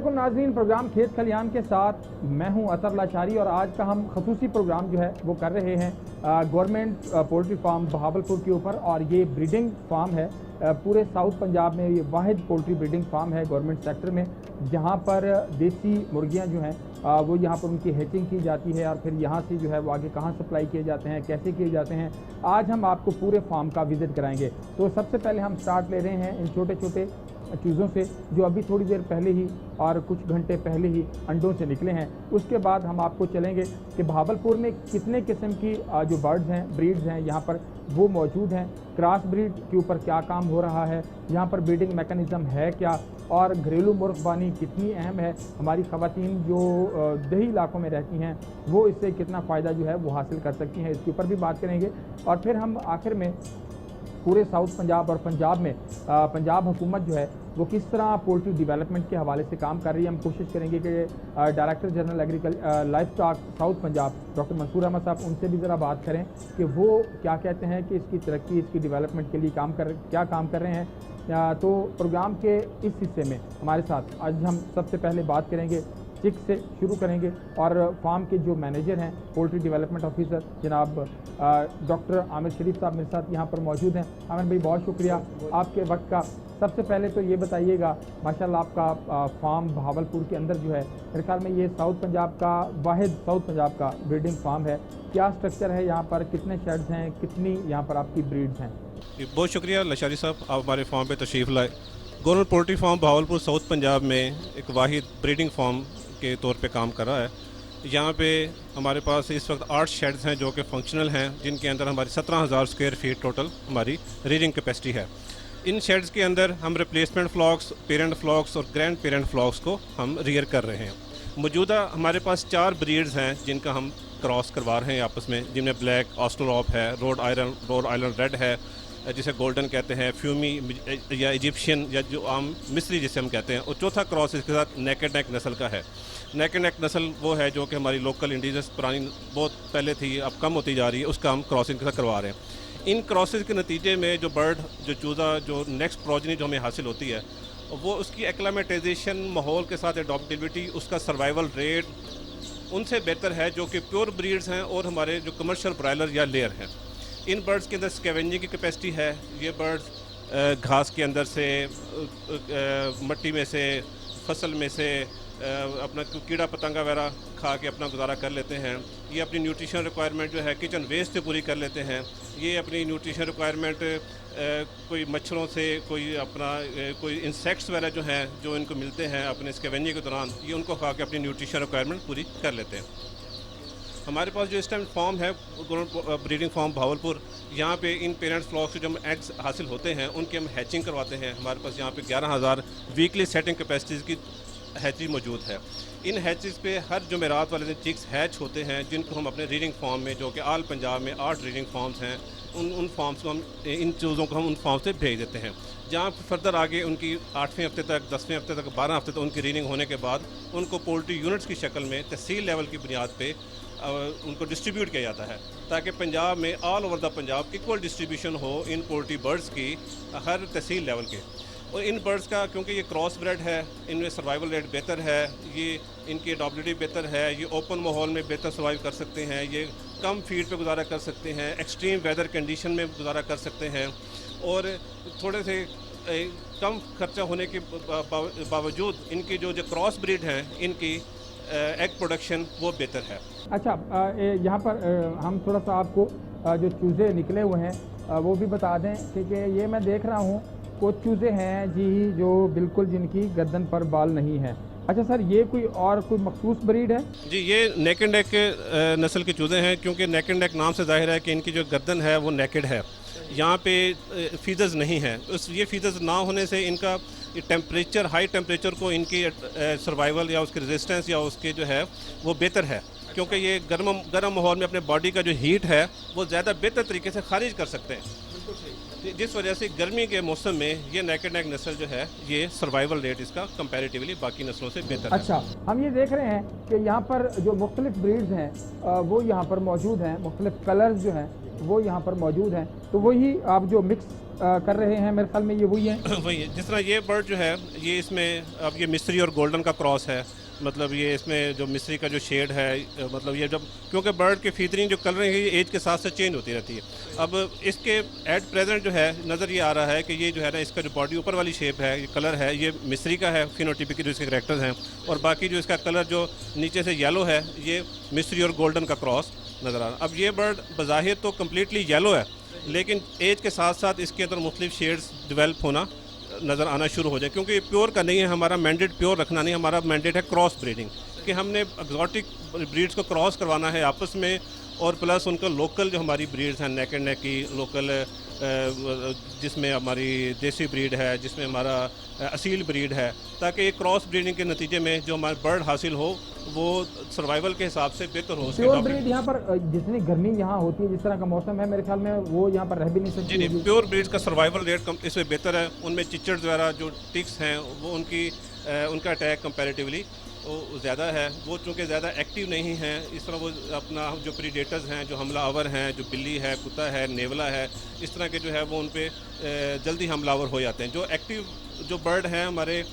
अस्सलामुअलैकुम नाज़रीन, प्रोग्राम खेत खलियान के साथ मैं हूं अतर लाचारी और आज का हम खसूसी प्रोग्राम जो है वो कर रहे हैं गवर्नमेंट पोल्ट्री फार्म बहावलपुर के ऊपर। और ये ब्रीडिंग फार्म है पूरे साउथ पंजाब में, ये वाहिद पोल्ट्री ब्रीडिंग फार्म है गवर्नमेंट सेक्टर में, जहां पर देसी मुर्गियां जो हैं वो यहाँ पर उनकी हैचिंग की जाती है और फिर यहाँ से जो है वो आगे कहाँ सप्लाई किए जाते हैं, कैसे किए जाते हैं, आज हम आपको पूरे फार्म का विज़िट कराएंगे। तो सबसे पहले हम स्टार्ट ले रहे हैं इन छोटे छोटे चीज़ों से जो अभी थोड़ी देर पहले ही और कुछ घंटे पहले ही अंडों से निकले हैं। उसके बाद हम आपको चलेंगे कि बहावलपुर में कितने किस्म की जो बर्ड्स हैं, ब्रीड्स हैं यहाँ पर वो मौजूद हैं, क्रॉस ब्रीड के ऊपर क्या काम हो रहा है, यहाँ पर ब्रीडिंग मैकेनिज़्म है क्या, और घरेलू मुर्गबानी कितनी अहम है, हमारी ख़वातीन जो दही इलाकों में रहती हैं वो इससे कितना फ़ायदा जो है वो हासिल कर सकती हैं, इसके ऊपर भी बात करेंगे। और फिर हम आखिर में पूरे साउथ पंजाब और पंजाब में पंजाब हुकूमत जो है वो किस तरह पोल्ट्री डेवलपमेंट के हवाले से काम कर रही है। हम कोशिश करेंगे कि director general livestock South Punjab doctor Mansoor Ahmed sahab, उनसे भी ज़रा बात करें कि वो क्या कहते हैं कि इसकी तरक्की, इसकी डेवलपमेंट के लिए क्या काम कर रहे हैं। तो प्रोग्राम के इस हिस्से में हमारे साथ आज हम सबसे पहले बात करेंगे चिक से शुरू करेंगे और फार्म के जो मैनेजर हैं, पोल्ट्री डेवलपमेंट ऑफिसर जनाब डॉक्टर आमिर शरीफ साहब मेरे साथ यहाँ पर मौजूद हैं। आमिर भाई, बहुत शुक्रिया आपके वक्त का। सबसे पहले तो ये बताइएगा, माशाल्लाह आपका फार्म बहावलपुर के अंदर जो है, मेरे ख्याल में ये साउथ पंजाब का वाहिद साउथ पंजाब का ब्रीडिंग फार्म है। क्या स्ट्रक्चर है यहाँ पर, कितने शेड्स हैं, कितनी यहाँ पर आपकी ब्रीड्स हैं? बहुत शुक्रिया लाचारी साहब, आप हमारे फार्म पे तशरीफ़ लाए। Government poultry farm Bahawalpur South Punjab में एक वाहिद ब्रीडिंग फार्म के तौर पे काम कर रहा है। यहाँ पे हमारे पास इस वक्त 8 शेड्स हैं जो कि फंक्शनल हैं, जिनके अंदर हमारी 17,000 स्क्वायर फीट टोटल हमारी रीडिंग कैपेसिटी है। इन शेड्स के अंदर हम रिप्लेसमेंट फ्लॉक्स, पेरेंट फ्लॉक्स और ग्रैंड पेरेंट फ्लॉक्स को हम रियर कर रहे हैं। मौजूदा हमारे पास 4 ब्रीड्स हैं जिनका हम क्रॉस करवा रहे हैं आपस में, जिनमें ब्लैक ऑस्ट्रोलॉप है, रोड आइलैंड रेड है जिसे गोल्डन कहते हैं, फ्यूमी या इजिप्शियन या जो आम मिस्री जिसे हम कहते हैं, और चौथा क्रॉस इसके साथ नेकेड नेक नस्ल का है। नेकेड नेक नस्ल वो है जो कि हमारी लोकल इंडिजिनस पुरानी बहुत पहले थी, अब कम होती जा रही है, उसका हम क्रॉसिंग के साथ करवा रहे हैं। इन क्रॉसेस के नतीजे में जो बर्ड, जो चूज़ा, जो नेक्स्ट प्रोजनी जो हमें हासिल होती है, वो उसकी एक्लामेटाइजेशन, माहौल के साथ एडॉप्टेबिलिटी, उसका सर्वाइवल रेट उनसे बेहतर है जो कि प्योर ब्रीड्स हैं और हमारे जो कमर्शियल ब्रायलर या लेयर हैं। इन बर्ड्स के अंदर स्कैवेंजिंग की कैपेसिटी है। ये बर्ड्स घास के अंदर से, मिट्टी में से, फसल में से अपना कीड़ा पतंगा वगैरह खा के अपना गुजारा कर लेते हैं। ये अपनी न्यूट्रिशन रिक्वायरमेंट जो है किचन वेस्ट से पूरी कर लेते हैं। ये अपनी न्यूट्रिशन रिक्वायरमेंट कोई मच्छरों से, कोई इंसेक्ट्स वगैरह जो हैं जो इनको मिलते हैं अपने स्कैवेंजिंग के दौरान, ये उनको खा के अपनी न्यूट्रिशन रिक्वायरमेंट पूरी कर लेते हैं। हमारे पास जो इस टाइम फॉर्म है ब्रीडिंग फार्म बहावलपुर, यहाँ पे इन पेरेंट्स फ्लॉक्स से जो हम एग्स हासिल होते हैं उनकी हम हैचिंग करवाते हैं। हमारे पास यहाँ पे 11,000 वीकली सेटिंग कैपेसिटीज़ की हैची मौजूद है। इन हैचेस पे हर जुमेरात वाले दिन चिक्स हैच होते हैं, जिनको हम अपने रीडिंग फार्म में, जो कि ऑल पंजाब में 8 रीडिंग फार्म्स हैं, उन फार्म्स को हम, इन चूज़ों को हम उन फार्म से भेज देते हैं, जहाँ फर्दर आगे उनकी 8वें हफ्ते तक, 10वें हफ्ते तक, 12 हफ्ते तक उनकी रीडिंग होने के बाद उनको पोल्ट्री यूनिट्स की शक्ल में तहसील लेवल की बुनियाद पे उनको डिस्ट्रीब्यूट किया जाता है, ताकि पंजाब में all over the Punjab equal distribution हो इन पोल्ट्री बर्ड्स की हर तहसील लेवल के। और इन बर्ड्स का, क्योंकि ये क्रॉस ब्रेड है, इनमें सर्वाइवल रेट बेहतर है, ये इनकी एडॉप्टेबिलिटी बेहतर है, ये ओपन माहौल में बेहतर सर्वाइव कर सकते हैं, ये कम फीड पे गुजारा कर सकते हैं, एक्सट्रीम वेदर कंडीशन में गुजारा कर सकते हैं, और थोड़े से कम खर्चा होने के बावजूद इनकी जो क्रॉस ब्रीड हैं, इनकी एग प्रोडक्शन वो बेहतर है। अच्छा, यहाँ पर हम थोड़ा सा आपको जो चूज़े निकले हुए हैं वो भी बता दें कि ये मैं देख रहा हूँ कुछ चूज़े हैं जी जो बिल्कुल जिनकी गर्दन पर बाल नहीं है। अच्छा सर, ये कोई मखसूस ब्रीड है? जी, ये नेकेड नेक नस्ल के चूज़े हैं, क्योंकि नेकेड नेक नाम से जाहिर है कि इनकी जो गर्दन है वो नेकेड है, यहाँ पे फीदर्स नहीं है। ये फीदर्स ना होने से इनका टेम्परेचर, हाई टेम्परेचर को इनकी सर्वाइवल या उसकी रेजिस्टेंस या उसके जो है वो बेहतर है, क्योंकि ये गर्म माहौल में अपने बॉडी का जो हीट है वो ज़्यादा बेहतर तरीके से खारिज कर सकते हैं। जिस वजह से गर्मी के मौसम में ये नेकेड नेक नस्ल जो है, ये सर्वाइवल रेट इसका कंपैरेटिवली बाकी नस्लों से बेहतर है। अच्छा, हम ये देख रहे हैं कि यहाँ पर जो मुख्तलिफ ब्रीड्स हैं वो यहाँ पर मौजूद हैं, मुख्तलिफ कलर्स जो हैं वो यहाँ पर मौजूद हैं। तो वही आप जो मिक्स कर रहे हैं, मेरे ख्याल में ये वही है। वही है, जिस तरह ये बर्ड जो है ये इसमें अब ये मिस्री और गोल्डन का क्रॉस है, मतलब ये इसमें जो मिस्री का जो शेड है, मतलब ये जब क्योंकि बर्ड के फीदरिंग जो कलरिंग है ये एज के साथ साथ चेंज होती रहती है। अब इसके एट प्रेजेंट जो है नज़र ये आ रहा है कि ये जो है ना इसका जो बॉडी ऊपर वाली शेप है, ये कलर है, ये मिस्री का है फिनोटिपिकल जो इसके करेक्टर्स हैं, और बाकी जो इसका कलर जो नीचे से येलो है ये मिस्री और गोल्डन का क्रॉस नज़र आ रहा है। अब ये बर्ड बज़ाहिर तो कम्प्लीटली येलो है, लेकिन एज के साथ साथ इसके अंदर मुख्तलिफ शेड्स डिवेल्प होना नज़र आना शुरू हो जाए, क्योंकि ये प्योर का नहीं है, हमारा मैंडेट प्योर रखना नहीं, हमारा मैंडेट है क्रॉस ब्रीडिंग, कि हमने एक्जॉटिक ब्रीड्स को क्रॉस करवाना है आपस में, और प्लस उनका लोकल जो हमारी ब्रीड्स हैं नेक एंड नेक की लोकल, जिसमें हमारी देसी ब्रीड है, जिसमें हमारा असील ब्रीड है, ताकि क्रॉस ब्रीडिंग के नतीजे में जो हमारा बर्ड हासिल हो वो सर्वाइवल के हिसाब से बेहतर हो। प्योर ब्रीड यहाँ पर जितनी गर्मी यहाँ होती है, जिस तरह का मौसम है, मेरे ख्याल में वो यहाँ पर रह भी नहीं सकती। जी नहीं, प्योर ब्रीड का सर्वाइवल रेट इसमें बेहतर है, उनमें चिचड़ वगैरह जो टिक्स हैं वो उनका अटैक कंपैरेटिवली वो ज़्यादा है, वो चूँकि ज़्यादा एक्टिव नहीं हैं, इस तरह वो अपना जो प्रीडेटर्स हैं, जो हमलावर हैं, जो बिल्ली है, कुत्ता है, नेवला है, इस तरह के जो है वो उन पर जल्दी हमलावर हो जाते हैं। जो एक्टिव जो बर्ड हैं हमारे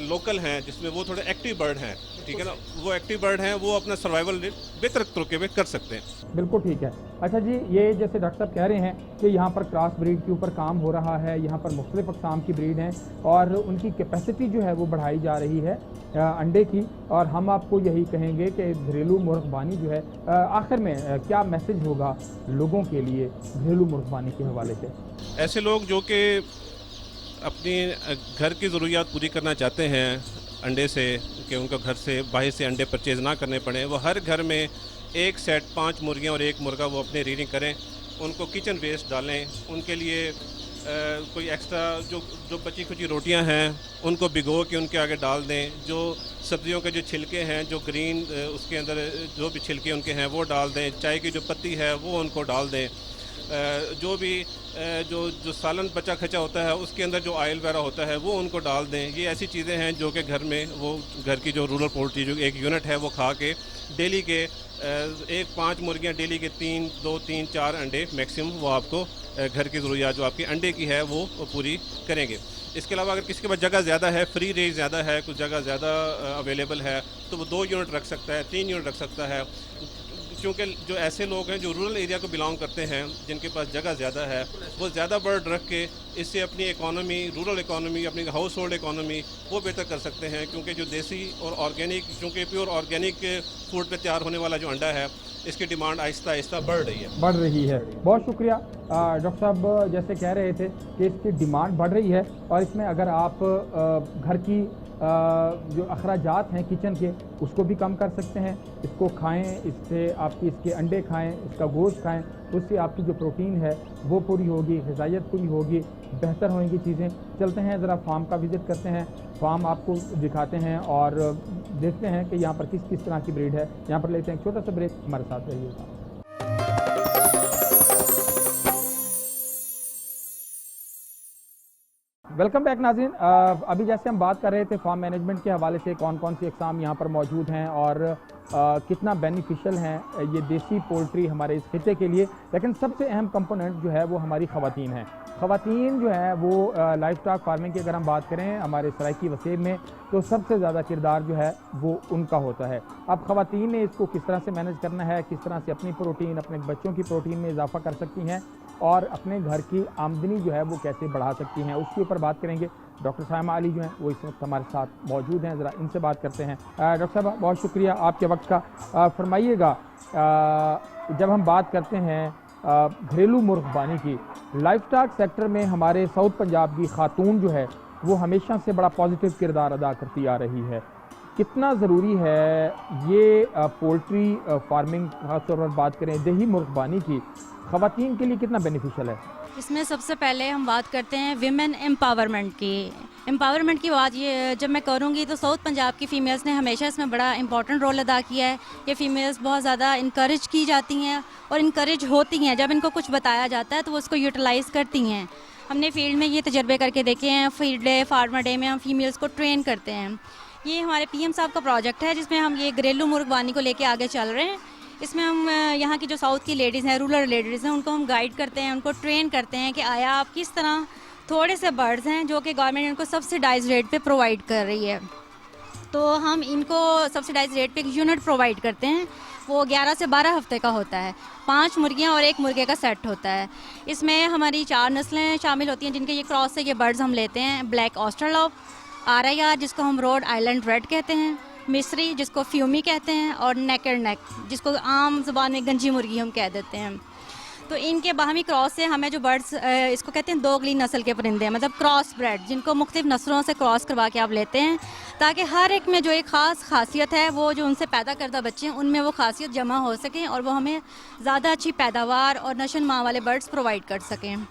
लोकल हैं, जिसमें वो थोड़े एक्टिव बर्ड हैं, ठीक है ना, वो एक्टिव बर्ड हैं, वो अपना सर्वाइवल रेट बेहतर तरीके में कर सकते हैं। बिल्कुल ठीक है। अच्छा जी, ये जैसे डॉक्टर साहब कह रहे हैं कि यहाँ पर क्रॉस ब्रीड के ऊपर काम हो रहा है, यहाँ पर मुख्तलिफ अक़साम की ब्रीड हैं और उनकी कैपेसिटी जो है वो बढ़ाई जा रही है अंडे की, और हम आपको यही कहेंगे कि घरेलू मुर्गबानी जो है, आखिर में क्या मैसेज होगा लोगों के लिए घरेलू मुर्गबानी के हवाले से? ऐसे लोग जो कि अपनी घर की ज़रूरियात पूरी करना चाहते हैं अंडे से, कि उनको घर से बाहर से अंडे परचेज़ ना करने पड़े, वो हर घर में एक सेट 5 मुर्गियाँ और 1 मुर्गा वो अपने रीडिंग करें, उनको किचन वेस्ट डालें, उनके लिए कोई एक्स्ट्रा जो बची खुची रोटियां हैं उनको भिगो के उनके आगे डाल दें, जो सब्जियों के जो छिलके हैं, जो ग्रीन उसके अंदर जो भी छिलके उनके हैं वो डाल दें, चाय की जो पत्ती है वो उनको डाल दें, जो भी जो सालन बचा खचा होता है उसके अंदर जो ऑयल वगैरह होता है वो उनको डाल दें। ये ऐसी चीज़ें हैं जो कि घर में वो घर की जो रूरल पोल्ट्री जो एक यूनिट है वो खा के डेली के 5 मुर्गियाँ डेली के 2, 3, 4 अंडे मैक्सिमम वो आपको घर की ज़रूरियात जो आपकी अंडे की है वो पूरी करेंगे। इसके अलावा अगर किसी के पास जगह ज़्यादा है, फ्री रेंज ज़्यादा है, कुछ जगह ज़्यादा अवेलेबल है, तो वो 2 यूनिट रख सकता है, 3 यूनिट रख सकता है, क्योंकि जो ऐसे लोग हैं जो रूरल एरिया को बिलोंग करते हैं, जिनके पास जगह ज़्यादा है, वो ज़्यादा बर्ड रख के इससे अपनी इकॉनमी, रूरल इकॉनमी, अपनी हाउस होल्ड इकॉनमी वो बेहतर कर सकते हैं। क्योंकि जो देसी और ऑर्गेनिक, चूँकि प्योर ऑर्गेनिक फूड पे तैयार होने वाला जो अंडा है, इसकी डिमांड आहिस्ता आहिस्ता बढ़ रही है। बहुत शुक्रिया डॉक्टर साहब, जैसे कह रहे थे कि इसकी डिमांड बढ़ रही है और इसमें अगर आप घर की जो अखराजात हैं किचन के उसको भी कम कर सकते हैं, इसको खाएं, इससे आपकी इसके अंडे खाएं, इसका गोश्त खाएं, उससे आपकी जो प्रोटीन है वो पूरी होगी, ग़िज़ाइयत पूरी होगी, बेहतर होंगी चीज़ें। चलते हैं ज़रा फार्म का विज़िट करते हैं, फार्म आपको दिखाते हैं और देखते हैं कि यहाँ पर किस किस तरह की ब्रीड है। यहाँ पर लेते हैं एक छोटा सा ब्रेक, हमारे साथ रहिएगा। वेलकम बैक नाज़रीन। अभी जैसे हम बात कर रहे थे फार्म मैनेजमेंट के हवाले से, कौन कौन सी अक़साम यहाँ पर मौजूद हैं और कितना बेनिफिशियल हैं ये देसी पोल्ट्री हमारे इस खिते के लिए। लेकिन सबसे अहम कंपोनेंट जो है वो हमारी ख़वातीन हैं। ख़वातीन जो है वो लाइफ स्टॉक फार्मिंग की अगर हम बात करें हमारे सराइकी वसेब में, तो सबसे ज़्यादा किरदार जो है वो उनका होता है। अब ख़वातीन ने इसको किस तरह से मैनेज करना है, किस तरह से अपनी प्रोटीन, अपने बच्चों की प्रोटीन में इजाफा कर सकती हैं और अपने घर की आमदनी जो है वो कैसे बढ़ा सकती हैं, उसके ऊपर बात करेंगे। डॉक्टर सायमा अली जो हैं वो इस वक्त हमारे साथ मौजूद हैं, ज़रा इनसे बात करते हैं। डॉक्टर साहब बहुत शुक्रिया आपके वक्त का। फरमाइएगा, जब हम बात करते हैं घरेलू मुर्गबानी की, लाइफ स्टॉक सेक्टर में हमारे साउथ पंजाब की खातून जो है वो हमेशा से बड़ा पॉजिटिव किरदार अदा करती आ रही है। कितना ज़रूरी है ये पोल्ट्री फार्मिंग, खासतौर पर बात करें देही मुर्गबानी की, ख़वातीन के लिए कितना बेनिफिशियल है? इसमें सबसे पहले हम बात करते हैं विमेन एम्पावरमेंट की। एम्पावरमेंट की बात ये जब मैं करूँगी तो साउथ पंजाब की फ़ीमेल्स ने हमेशा इसमें बड़ा इंपॉर्टेंट रोल अदा किया है। ये फ़ीमेल्स बहुत ज़्यादा इनकरेज की जाती हैं और इनकरेज होती हैं। जब इनको कुछ बताया जाता है तो वो उसको यूटिलाइज़ करती हैं। हमने फील्ड में ये तजर्बे करके देखे हैं। फील्ड डे, फार्मर डे में हम फीमेल्स को ट्रेन करते हैं। ये हमारे PM साहब का प्रोजेक्ट है जिसमें हम ये घरेलू मुर्गबानी को लेके आगे चल रहे हैं। इसमें हम यहाँ की जो साउथ की लेडीज़ हैं, रूरल लेडीज़ हैं, उनको हम गाइड करते हैं, उनको ट्रेन करते हैं कि आया आप किस तरह, थोड़े से बर्ड्स हैं जो कि गवर्नमेंट इनको सब्सिडाइज रेट पे प्रोवाइड कर रही है, तो हम इनको सब्सिडाइज रेट पे एक यूनिट प्रोवाइड करते हैं। वो 11 से 12 हफ्ते का होता है, 5 मुर्गियाँ और 1 मुर्गे का सेट होता है। इसमें हमारी 4 नस्लें शामिल होती हैं जिनके ये क्रॉस से ये बर्ड्स हम लेते हैं। ब्लैक ऑस्ट्रेलॉप, RIR जिसको हम रोड आइलैंड रेड कहते हैं, मिस्री जिसको फ्यूमी कहते हैं, और नेकेड नेक जिसको आम ज़ुबान में गंजी मुर्गी हम कह देते हैं। तो इनके बाहमी क्रॉस से हमें जो बर्ड्स, इसको कहते हैं दोगली नस्ल के परिंदे, मतलब क्रॉस ब्रेड, जिनको मुख्तलिफ नस्लों से क्रॉस करवा के आप लेते हैं, ताकि हर एक में जो एक ख़ास खासियत है वो जो उनसे पैदा करदा बच्चे हैं उनमें वो खासियत जमा हो सकें और वो हमें ज़्यादा अच्छी पैदावार और नशन माँ वाले बर्ड्स प्रोवाइड कर सकें।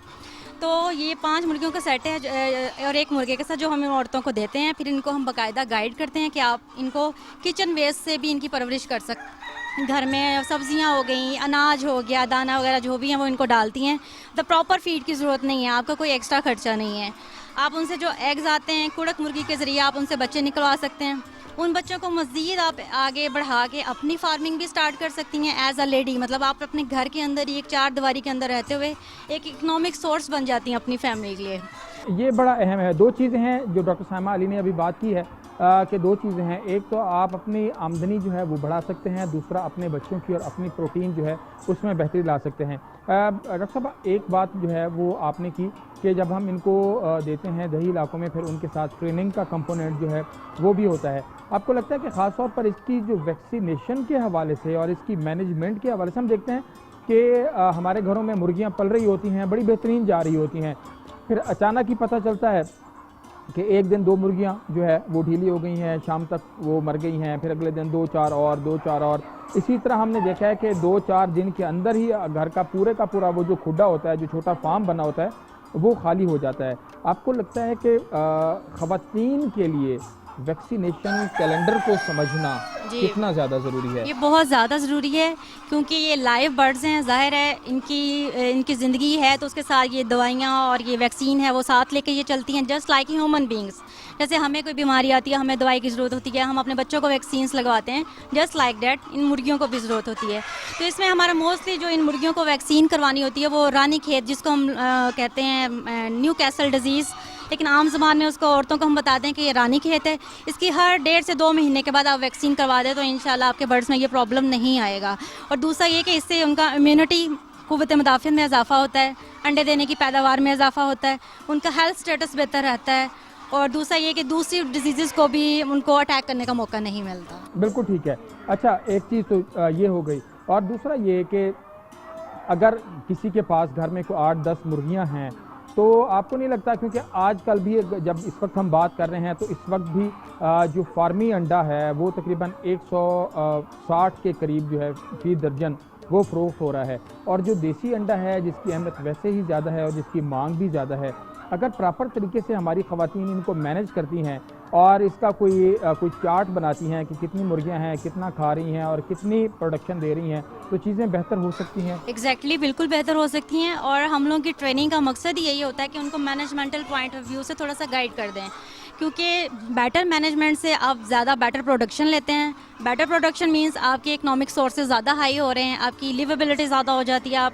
तो ये 5 मुर्गियों का सेट है और 1 मुर्गे के साथ जो हम इन औरतों को देते हैं। फिर इनको हम बाकायदा गाइड करते हैं कि आप इनको किचन वेस्ट से भी इनकी परवरिश कर सकते, घर में सब्जियां हो गई, अनाज हो गया, दाना वगैरह जो भी हैं वो इनको डालती हैं। तो प्रॉपर फीड की ज़रूरत नहीं है, आपका कोई एक्स्ट्रा खर्चा नहीं है। आप उनसे जो एग्स आते हैं कुड़क मुर्गी के ज़रिए आप उनसे बच्चे निकलवा सकते हैं। उन बच्चों को मज़ीद आप आगे बढ़ा के अपनी फार्मिंग भी स्टार्ट कर सकती हैं एज अ लेडी, मतलब आप अपने घर के अंदर ही एक 4 दीवारी के अंदर रहते हुए एक इकनॉमिक सोर्स बन जाती हैं अपनी फैमिली के लिए। ये बड़ा अहम है। 2 चीज़ें हैं जो डॉक्टर साइमा अली ने अभी बात की है कि 2 चीज़ें हैं। एक तो आप अपनी आमदनी जो है वो बढ़ा सकते हैं, दूसरा अपने बच्चों की और अपनी प्रोटीन जो है उसमें बेहतरी ला सकते हैं। डॉक्टर साहब, एक बात जो है वो आपने की कि जब हम इनको देते हैं दही इलाकों में, फिर उनके साथ ट्रेनिंग का कंपोनेंट जो है वो भी होता है। आपको लगता है कि ख़ास तौर पर इसकी जो वैक्सीनेशन के हवाले से और इसकी मैनेजमेंट के हवाले से हम देखते हैं कि हमारे घरों में मुर्गियाँ पल रही होती हैं, बड़ी बेहतरीन जा रही होती हैं, फिर अचानक ही पता चलता है कि एक दिन 2 मुर्गियाँ जो है वो ढीली हो गई हैं, शाम तक वो मर गई हैं, फिर अगले दिन 2-4 और इसी तरह हमने देखा है कि 2-4 दिन के अंदर ही घर का पूरा वो जो खुड्डा होता है, जो छोटा फार्म बना होता है, वो खाली हो जाता है। आपको लगता है कि ख़वातीन के लिए वैक्सीनेशन कैलेंडर को समझना कितना ज़्यादा ज़रूरी है? ये बहुत ज़्यादा ज़रूरी है, क्योंकि ये लाइव बर्ड्स हैं, ज़ाहिर है इनकी ज़िंदगी है, तो उसके साथ ये दवाइयाँ और ये वैक्सीन है वो साथ लेके ये चलती हैं, जस्ट लाइक ह्यूमन बींग्स। जैसे हमें कोई बीमारी आती है, हमें दवाई की ज़रूरत होती है, हम अपने बच्चों को वैक्सीन्स लगवाते हैं, जस्ट लाइक डैट इन मुर्गियों को भी ज़रूरत होती है। तो इसमें हमारा मोस्टली जो इन मुर्गियों को वैक्सीन करवानी होती है वो रानी खेत, जिसको हम कहते हैं न्यू कैसल डिजीज़, लेकिन आम ज़बान में उसको औरतों को हम बताते हैं कि ये रानी खेत है। इसकी हर 1.5 से 2 महीने के बाद आप वैक्सीन करवा दें तो इंशाल्लाह आपके बर्ड्स में ये प्रॉब्लम नहीं आएगा। और दूसरा ये कि इससे उनका इम्यूनिटी, क़ुव्वत मुदाफ़ियत में इजाफ़ा होता है, अंडे देने की पैदावार में इजाफ़ा होता है, उनका हेल्थ स्टेटस बेहतर रहता है, और दूसरा ये कि दूसरी डिजीज़ को भी उनको अटैक करने का मौका नहीं मिलता। बिल्कुल ठीक है। अच्छा, एक चीज़ तो ये हो गई, और दूसरा ये कि अगर किसी के पास घर में कोई 8-10 मुर्गियाँ हैं, तो आपको नहीं लगता, क्योंकि आजकल भी जब इस वक्त हम बात कर रहे हैं तो इस वक्त भी जो फार्मी अंडा है वो तकरीबन 160 के करीब जो है फी दर्जन वो फ़रोख्त हो रहा है, और जो देसी अंडा है जिसकी अहमियत वैसे ही ज़्यादा है और जिसकी मांग भी ज़्यादा है, अगर प्रॉपर तरीके से हमारी ख़वातीन इनको मैनेज करती हैं और इसका कोई चार्ट बनाती हैं कि कितनी मुर्गियां हैं, कितना खा रही हैं और कितनी प्रोडक्शन दे रही हैं, तो चीज़ें बेहतर हो सकती हैं। एग्जैक्टली बिल्कुल बेहतर हो सकती हैं, और हम लोगों की ट्रेनिंग का मकसद ही यही होता है कि उनको मैनेजमेंटल पॉइंट ऑफ व्यू से थोड़ा सा गाइड कर दें, क्योंकि बेटर मैनेजमेंट से आप ज़्यादा बेटर प्रोडक्शन लेते हैं। बेटर प्रोडक्शन मीन्स आपके इकनॉमिक सोर्सेज ज़्यादा हाई हो रहे हैं, आपकी लिवेबिलिटी ज़्यादा हो जाती है। आप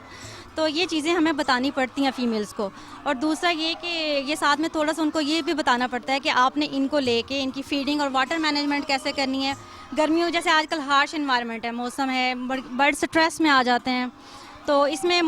तो ये चीज़ें हमें बतानी पड़ती हैं फ़ीमेल्स को। और दूसरा ये कि ये साथ में थोड़ा सा उनको ये भी बताना पड़ता है कि आपने इनको लेके इनकी फीडिंग और वाटर मैनेजमेंट कैसे करनी है। गर्मियों जैसे आजकल हार्श इन्वायरमेंट है, मौसम है, बर्ड स्ट्रेस में आ जाते हैं, तो इसमें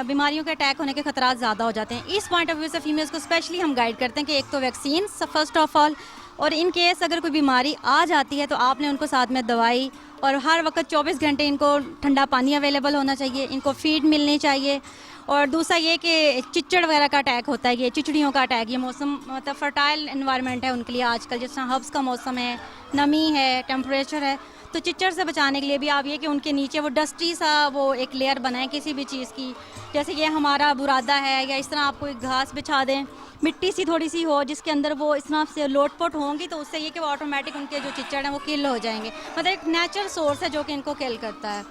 बीमारियों के अटैक होने के खतरात ज़्यादा हो जाते हैं। इस पॉइंट ऑफ व्यू से फीमेल्स को स्पेशली हम गाइड करते हैं कि एक तो वैक्सीन फर्स्ट ऑफ ऑल, और इन केस अगर कोई बीमारी आ जाती है तो आपने उनको साथ में दवाई, और हर वक्त 24 घंटे इनको ठंडा पानी अवेलेबल होना चाहिए, इनको फीड मिलनी चाहिए। और दूसरा ये कि चिचड़ वगैरह का अटैक होता है, ये चिचड़ियों का अटैक, ये मौसम मतलब फर्टाइल इन्वायरमेंट है उनके लिए आजकल, जिस तरह हब्स का मौसम है, नमी है, टेम्परेचर है, तो चिचड़ से बचाने के लिए भी आप ये कि उनके नीचे वो डस्टी सा वो एक लेयर बनाएं किसी भी चीज़ की, जैसे ये हमारा बुरादा है, या इस तरह आप कोई घास बिछा दें, मिट्टी सी थोड़ी सी हो जिसके अंदर वो इस तरह से लोटपोट होंगी, तो उससे ये कि वो ऑटोमेटिक उनके जो चिचड़ हैं वो किल हो जाएंगे। मतलब एक नेचुरल सोर्स है जो कि इनको किल करता है।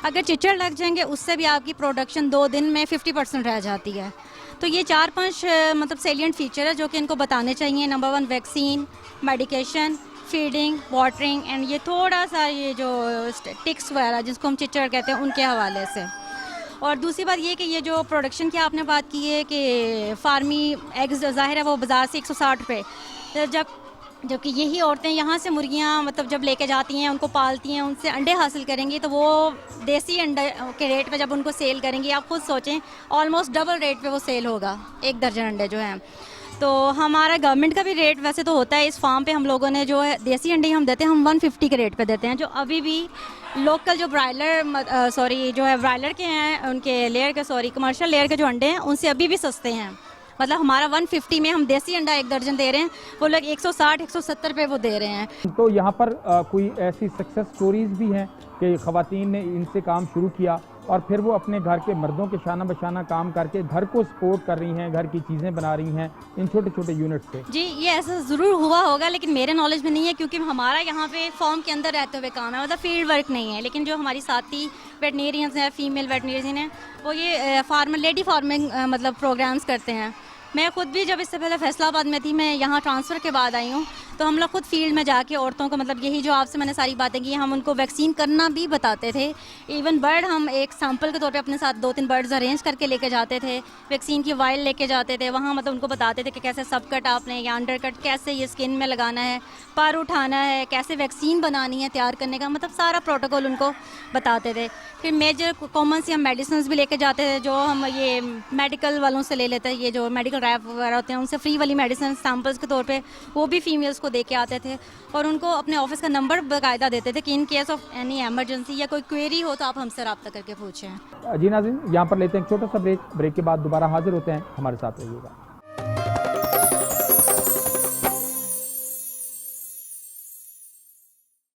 अगर चिचड़ लग जाएंगे उससे भी आपकी प्रोडक्शन 2 दिन में 50% रह जाती है। तो ये 4-5 मतलब सेलिएंट फीचर है जो कि इनको बताने चाहिए। Number 1 vaccine, medication, feeding, watering and ये थोड़ा सा ये जो टिक्स वगैरह जिसको हम चिचड़ कहते हैं उनके हवाले से। और दूसरी बात ये कि ये जो प्रोडक्शन की आपने बात की है कि फार्मी एग्स ज़ाहिर है वो बाज़ार से 160 रुपये, तो जबकि यही औरतें यहाँ से मुर्गियाँ मतलब जब लेके जाती हैं, उनको पालती हैं, उनसे अंडे हासिल करेंगी, तो वो देसी अंडे के रेट पे जब उनको सेल करेंगी, आप खुद सोचें ऑलमोस्ट डबल रेट पे वो सेल होगा एक दर्जन अंडे जो हैं। तो हमारा गवर्नमेंट का भी रेट वैसे तो होता है, इस फार्म पे हम लोगों ने जो है देसी अंडे हम देते हैं, हम 150 के रेट पे देते हैं, जो अभी भी लोकल जो ब्रायलर जो है ब्रायलर के हैं उनके लेयर के कमर्शियल लेयर के जो अंडे हैं उनसे अभी भी सस्ते हैं। मतलब हमारा 150 में हम देसी अंडा एक दर्जन दे रहे हैं, वो लोग 160-170 पे वो दे रहे हैं। तो यहाँ पर कोई ऐसी सक्सेस स्टोरीज भी हैं कि ख़वातीन ने इनसे काम शुरू किया और फिर वो अपने घर के मर्दों के शाना बशाना काम करके घर को सपोर्ट कर रही हैं, घर की चीज़ें बना रही हैं इन छोटे छोटे यूनिट से? जी ये ऐसा ज़रूर हुआ होगा, लेकिन मेरे नॉलेज में नहीं है, क्योंकि हमारा यहाँ पे फॉर्म के अंदर रहते हुए काम है, मतलब फील्ड वर्क नहीं है। लेकिन जो हमारी साथी वेटनेरियंस हैं, फीमेल वेटनेरियन हैं, वो ये लेडी फार्मिंग मतलब प्रोग्राम्स करते हैं। मैं खुद भी जब इससे पहले फैसलाबाद में थी, मैं यहाँ ट्रांसफ़र के बाद आई हूँ, तो हम लोग खुद फील्ड में जाके औरतों को मतलब यही जो आपसे मैंने सारी बातें की, हम उनको वैक्सीन करना भी बताते थे। इवन बर्ड हम एक सैंपल के तौर पे अपने साथ 2-3 बर्ड्स अरेंज करके लेके जाते थे, वैक्सीन की वाइल लेके जाते थे वहाँ, मतलब उनको बताते थे कि कैसे सब कट आपने या अंडर कट कैसे ये स्किन में लगाना है, पर उठाना है, कैसे वैक्सीन बनानी है तैयार करने का, मतलब सारा प्रोटोकॉल उनको बताते थे। फिर मेजर कॉमन सी हम मेडिसिन भी लेके जाते थे, जो हम ये मेडिकल वालों से ले लेते हैं, ये जो मेडिकल रैप वगैरह होते हैं उनसे फ्री वाली मेडिसिन सैंपल्स के तौर पे वो भी फीमेल्स को दे के आते थे, और उनको अपने ऑफिस का नंबर बाकायदा देते थे कि in case of any emergency या कोई क्वेरी हो तो आप हमसे रब्ता करके पूछें। जी नाज़रीन, यहाँ पर लेते हैं एक छोटा सा ब्रेक के बाद दोबारा हाजिर होते हैं, हमारे साथ रहिएगा।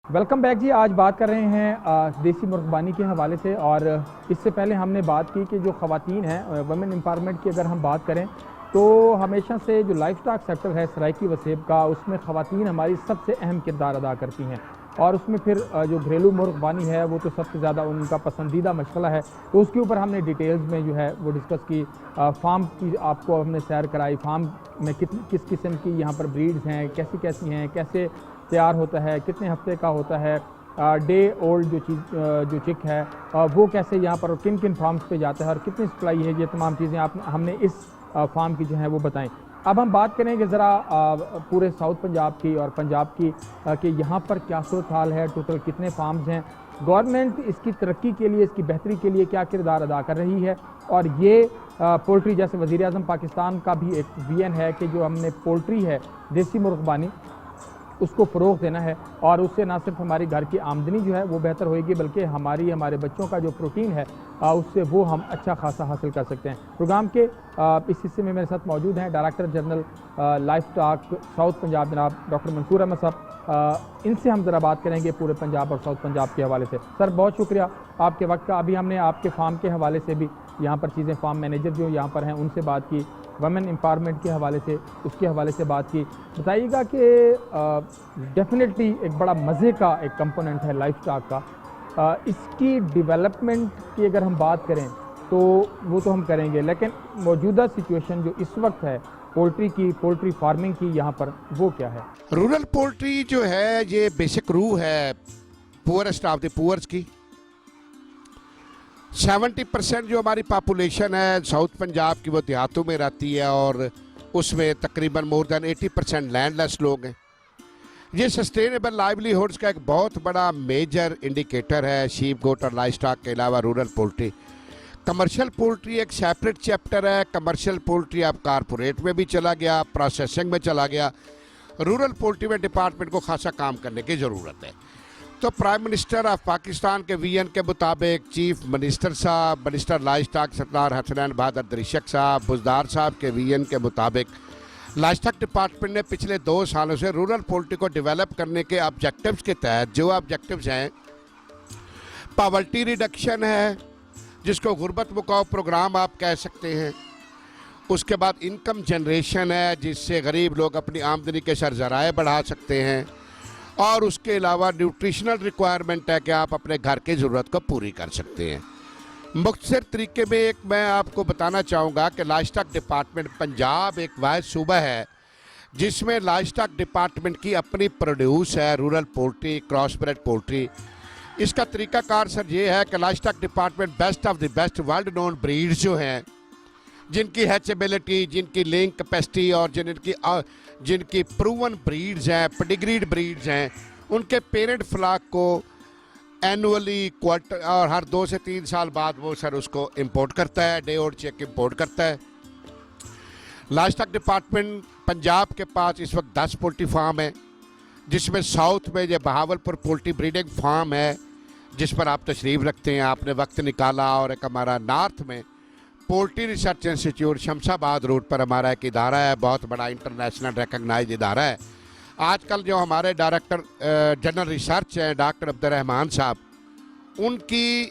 वेलकम बैक जी। आज बात कर रहे हैं देसी मुर्गबानी के हवाले से, और इससे पहले हमने बात की कि जो ख़वातीन हैं वुमेन एम्पावरमेंट की अगर हम बात करें तो हमेशा से जो लाइफ स्टॉक सेक्टर है सराइकी वसेब का, उसमें ख़वातीन हमारी सबसे अहम किरदार अदा करती हैं, और उसमें फिर जो घरेलू मुर्गबानी है वो तो सबसे ज़्यादा उनका पसंदीदा मशगला है। तो उसके ऊपर हमने डिटेल्स में जो है वो डिस्कस की, फार्म की आपको हमने सैर कराई, फार्म में किस किस्म की यहाँ पर ब्रीड्स हैं, कैसी कैसी हैं, कैसे तैयार होता है, कितने हफ्ते का होता है, डे ओल्ड जो चिक है वो कैसे यहाँ पर किन किन फार्म्स पे जाता है और कितनी सप्लाई है, ये तमाम चीज़ें हमने इस फार्म की जो है वो बताएं। अब हम बात करेंगे ज़रा पूरे साउथ पंजाब की और पंजाब की कि यहाँ पर क्या सूरत हाल है, टोटल कितने फार्म्स हैं, गवर्नमेंट इसकी तरक्की के लिए, इसकी बेहतरी के लिए क्या किरदार अदा कर रही है, और ये पोल्ट्री जैसे वज़ीर आज़म पाकिस्तान का भी एक विजन है कि जो हमने पोल्ट्री है देसी मुर्गबानी उसको फ़रोग़ देना है, और उससे ना सिर्फ हमारी घर की आमदनी जो है वो बेहतर होएगी, बल्कि हमारे बच्चों का जो प्रोटीन है उससे वो हम अच्छा खासा हासिल कर सकते हैं। प्रोग्राम के इस हिस्से में मेरे साथ मौजूद हैं director general livestock South Punjab जनाब डॉक्टर मंसूर अहमद साहब। इनसे हम ज़रा बात करेंगे पूरे पंजाब और साउथ पंजाब के हवाले से। सर बहुत शुक्रिया आपके वक्त का। अभी हमने आपके फार्म के हवाले से भी यहाँ पर चीज़ें, फार्म मैनेजर जो यहाँ पर हैं उनसे बात की, वुमेन एम्पावरमेंट के हवाले से उसके हवाले से बात की। बताइएगा कि डेफिनेटली एक बड़ा मज़े का एक कंपोनेंट है लाइफ स्टॉक का, इसकी डेवलपमेंट की अगर हम बात करें तो वो तो हम करेंगे, लेकिन मौजूदा सिचुएशन जो इस वक्त है पोल्ट्री की, पोल्ट्री फार्मिंग की यहाँ पर, वो क्या है? रूरल पोल्ट्री जो है ये बेसिक रूह है पुअरेस्ट ऑफ द पुअर्स की। 70% जो हमारी पॉपुलेशन है साउथ पंजाब की वो देहातों में रहती है, और उसमें तकरीबन मोर देन 80% लैंडलेस लोग हैं। ये सस्टेनेबल लाइवलीहुड्स का एक बहुत बड़ा मेजर इंडिकेटर है, शीप गोट और लाइफ स्टॉक के अलावा रूरल पोल्ट्री। कमर्शियल पोल्ट्री एक सेपरेट चैप्टर है। कमर्शियल पोल्ट्री अब कारपोरेट में भी चला गया, प्रोसेसिंग में चला गया। रूरल पोल्ट्री में डिपार्टमेंट को खासा काम करने की ज़रूरत है। तो प्राइम मिनिस्टर ऑफ पाकिस्तान के विजन के मुताबिक चीफ मिनिस्टर साहब, मिनिस्टर लाइफ स्टॉक सरदार हसनैन बहादुर दरिशक साहब, बुजदार साहब के विजन के मुताबिक लाइफ स्टॉक डिपार्टमेंट ने पिछले 2 सालों से रूरल पोल्ट्री को डेवलप करने के ऑब्जेक्टिव्स के तहत, जो ऑब्जेक्टिव्स हैं, पॉवर्टी रिडक्शन है जिसको गुर्बत मुकाओ प्रोग्राम आप कह सकते हैं, उसके बाद इनकम जनरेशन है जिससे गरीब लोग अपनी आमदनी के सरजराए बढ़ा सकते हैं, और उसके अलावा न्यूट्रिशनल रिक्वायरमेंट है कि आप अपने घर की ज़रूरत को पूरी कर सकते हैं। मुख्तसर तरीके में एक मैं आपको बताना चाहूँगा कि लाइफ स्टॉक डिपार्टमेंट पंजाब एक वाहिद सूबा है जिसमें लाइवस्टॉक डिपार्टमेंट की अपनी प्रोड्यूस है rural poultry, cross bread poultry. इसका तरीकाकार सर ये है कि livestock department best of the best world known breeds जो हैं, जिनकी हैचेबिलिटी, जिनकी लेइंग कैपेसिटी और जिनकी प्रूवन ब्रीड्स हैं, पेडिग्रीड ब्रीड्स हैं, उनके पेरेंट फ्लॉक को एनुअली, क्वार्टर और हर 2 से 3 साल बाद वो सर उसको इंपोर्ट करता है, डे ओल्ड चेक इंपोर्ट करता है। लाइवस्टॉक डिपार्टमेंट पंजाब के पास इस वक्त 10 पोल्ट्री फार्म है, जिसमें साउथ में ये बहावलपुर पोल्ट्री ब्रीडिंग फार्म है जिस पर आप तशरीफ़ रखते हैं, आपने वक्त निकाला, और एक हमारा नॉर्थ में poultry research institute Shamshabad road पर हमारा एक इदारा है, बहुत बड़ा इंटरनेशनल रिकग्नाइज इदारा है। आजकल जो हमारे डायरेक्टर जनरल रिसर्च हैं डॉक्टर अब्दुर्रहमान साहब, उनकी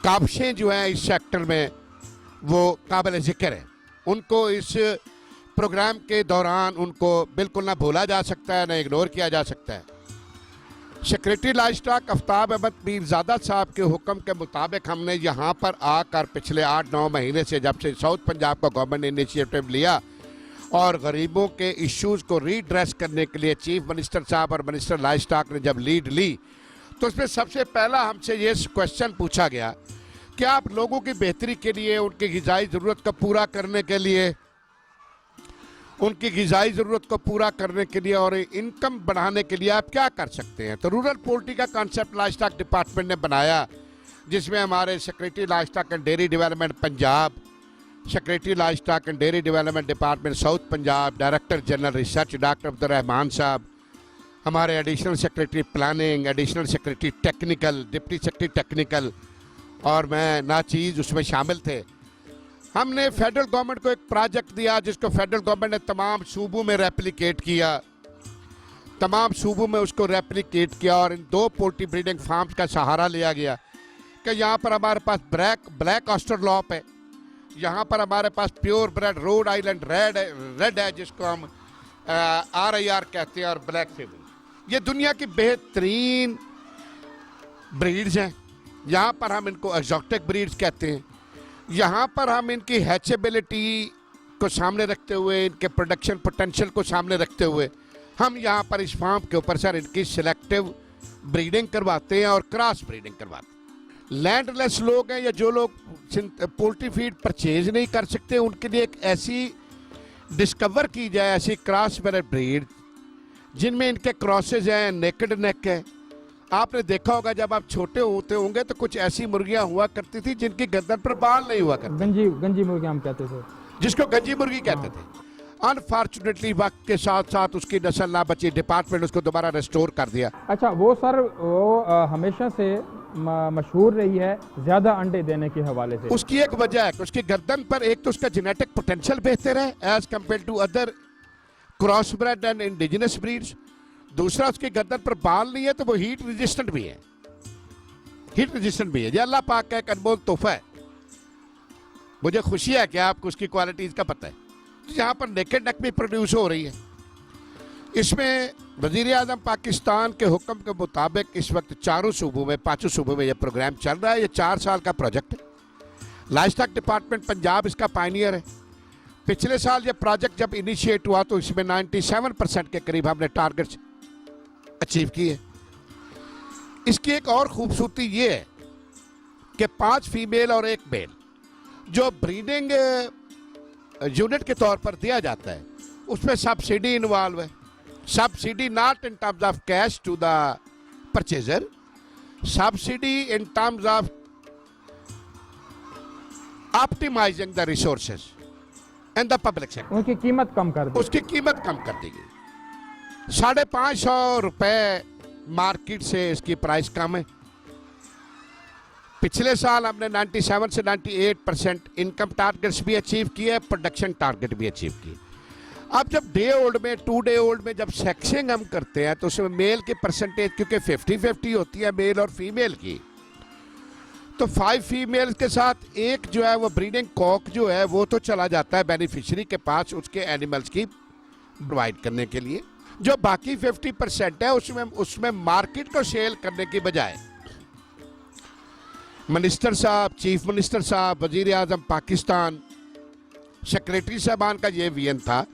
काबशें जो हैं इस सेक्टर में वो काबिल ज़िक्र है। उनको इस प्रोग्राम के दौरान उनको बिल्कुल ना भूला जा सकता है, ना इग्नोर किया जा सकता है। सेक्रेटरी लाइवस्टॉक आफ्ताब अहमद मीरज़ादा साहब के हुक्म के मुताबिक हमने यहाँ पर आकर पिछले 8-9 महीने से, जब से साउथ पंजाब का गवर्नमेंट ने इनिशिएटिव लिया और गरीबों के इश्यूज़ को रीड्रेस करने के लिए चीफ मिनिस्टर साहब और मिनिस्टर लाइवस्टॉक ने जब लीड ली, तो उसमें सबसे पहला हमसे ये क्वेश्चन पूछा गया कि आप लोगों की बेहतरी के लिए, उनकी ग़िज़ाई ज़रूरत को पूरा करने के लिए, उनकी ग़िज़ाई ज़रूरत को पूरा करने के लिए और इनकम बढ़ाने के लिए आप क्या कर सकते हैं। तो रूरल पोल्ट्री का कॉन्सेप्ट लाइवस्टॉक डिपार्टमेंट ने बनाया, जिसमें हमारे secretary livestock and dairy development Punjab, secretary livestock and dairy development department south Punjab, director general research doctor Abdurrahman साहब, हमारे additional secretary planning, additional secretary technical, deputy secretary technical और मैं नाचीज़ उसमें शामिल थे। हमने फेडरल गवर्नमेंट को एक प्रोजेक्ट दिया जिसको फेडरल गवर्नमेंट ने तमाम सूबों में रेप्लिकेट किया, तमाम सूबों में उसको रेप्लिकेट किया और इन 2 पोल्ट्री ब्रीडिंग फार्म्स का सहारा लिया गया कि यहाँ पर हमारे पास ब्लैक ऑस्ट्रेलॉप है, यहाँ पर हमारे पास purebred Rhode Island Red है जिसको हम RIR कहते हैं, और ब्लैक फेबल। ये दुनिया की बेहतरीन ब्रीड्स हैं। यहाँ पर हम इनको एक्जॉटिक ब्रीड्स कहते हैं। यहाँ पर हम इनकी हैचेबिलिटी को सामने रखते हुए, इनके प्रोडक्शन पोटेंशियल को सामने रखते हुए, हम यहाँ पर इस फार्म के ऊपर सर इनकी सिलेक्टिव ब्रीडिंग करवाते हैं और क्रॉस ब्रीडिंग करवाते हैं। लैंडलेस लोग हैं या जो लोग पोल्ट्री फीड परचेज नहीं कर सकते, उनके लिए एक ऐसी डिस्कवर की जाए, ऐसी क्रॉस ब्रीड जिनमें इनके क्रॉसेज हैं, नेकेड नेक है। आपने देखा होगा जब आप छोटे होते होंगे तो कुछ ऐसी मुर्गियां हुआ करती थी जिनकी गर्दन पर बाल नहीं हुआ करते, गंजी मुर्गी हम कहते थे, जिसको गंजी मुर्गी कहते थे। अनफॉर्चुनेटली वक्त के साथ साथ उसकी नस्ल ना बची, डिपार्टमेंट उसको दोबारा रिस्टोर कर दिया। अच्छा, वो सर वो हमेशा से मशहूर रही है ज़्यादा अंडे देने के हवाले से। उसकी एक वजह है कि उसकी गर्दन पर एक तो उसका जेनेटिक पोटेंशियल बेहतर है as compared to other cross bred and indigenous breeds. दूसरा, उसकी गर्दन पर बाल नहीं है तो वो हीट रेजिस्टेंट भी है, हीट रेजिस्टेंट भी है। ये अल्लाह पाक का एक अनमोल तोहफा है। मुझे खुशी है कि आपको उसकी क्वालिटीज़ का पता है। यहाँ पर नेकेड नेक भी प्रोड्यूस हो रही है। इसमें वज़ीर आज़म पाकिस्तान के हुक्म के मुताबिक इस वक्त 4 सूबों में 5 सूबों में यह प्रोग्राम चल रहा है। ये 4 साल का प्रोजेक्ट है। लाइवस्टॉक डिपार्टमेंट पंजाब इसका पायनियर है। पिछले साल ये प्रोजेक्ट जब इनिशिएट हुआ तो इसमें 97% के करीब हमने टारगेट्स अचीव किए। इसकी एक और खूबसूरती ये है कि 5 फीमेल और 1 मेल जो ब्रीडिंग यूनिट के तौर पर दिया जाता है, उसमें सब्सिडी इन्वॉल्व है। Subsidy not in terms of cash to the purchaser, subsidy in terms of optimising the resources and the public sector. उनकी कीमत कम कर दी, उसकी कीमत कम कर दी गई। 550 रुपये मार्केट से इसकी प्राइस कम है। पिछले साल हमने 97 से 98% इनकम टारगेट्स भी अचीव किए, प्रोडक्शन टारगेट भी अचीव किए। अब जब डे ओल्ड में 2 डे ओल्ड में जब सेक्सिंग हम करते हैं तो उसमें मेल की परसेंटेज क्योंकि 50-50 होती है मेल और फीमेल की, तो 5 फीमेल के साथ एक जो है वो ब्रीडिंग कॉक जो है वो तो चला जाता है बेनिफिशियरी के पास उसके एनिमल्स की प्रोवाइड करने के लिए। जो बाकी 50% है उसमें मार्केट को सेल करने की बजाय मिनिस्टर साहब, चीफ मिनिस्टर साहब, वजीर आज़म पाकिस्तान, सेक्रेटरी साहबान का ये विजन था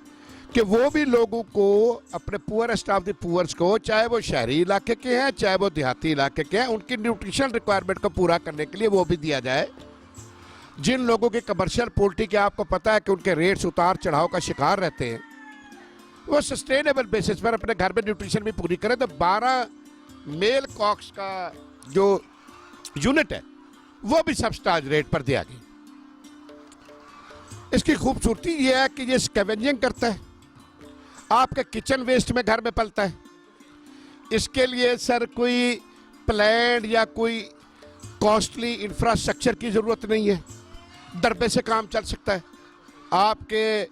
कि वो भी लोगों को, अपने पुअरेस्ट ऑफ द पुअर्स को, चाहे वो शहरी इलाके के हैं चाहे वो देहाती इलाके के हैं, उनकी न्यूट्रिशन रिक्वायरमेंट को पूरा करने के लिए वो भी दिया जाए। जिन लोगों की कमर्शियल पोल्ट्री के आपको पता है कि उनके रेट्स उतार चढ़ाव का शिकार रहते हैं, वो सस्टेनेबल बेसिस पर अपने घर में न्यूट्रिशन भी पूरी करें। तो 12 मेल कॉक्स का जो यूनिट है वो भी सब्सिडाइज रेट पर दिया गया। इसकी खूबसूरती ये है कि ये स्कैवेंजिंग करता है, आपके किचन वेस्ट में घर में पलता है। इसके लिए सर कोई प्लान या कोई कॉस्टली इंफ्रास्ट्रक्चर की ज़रूरत नहीं है, दरबे से काम चल सकता है। आपके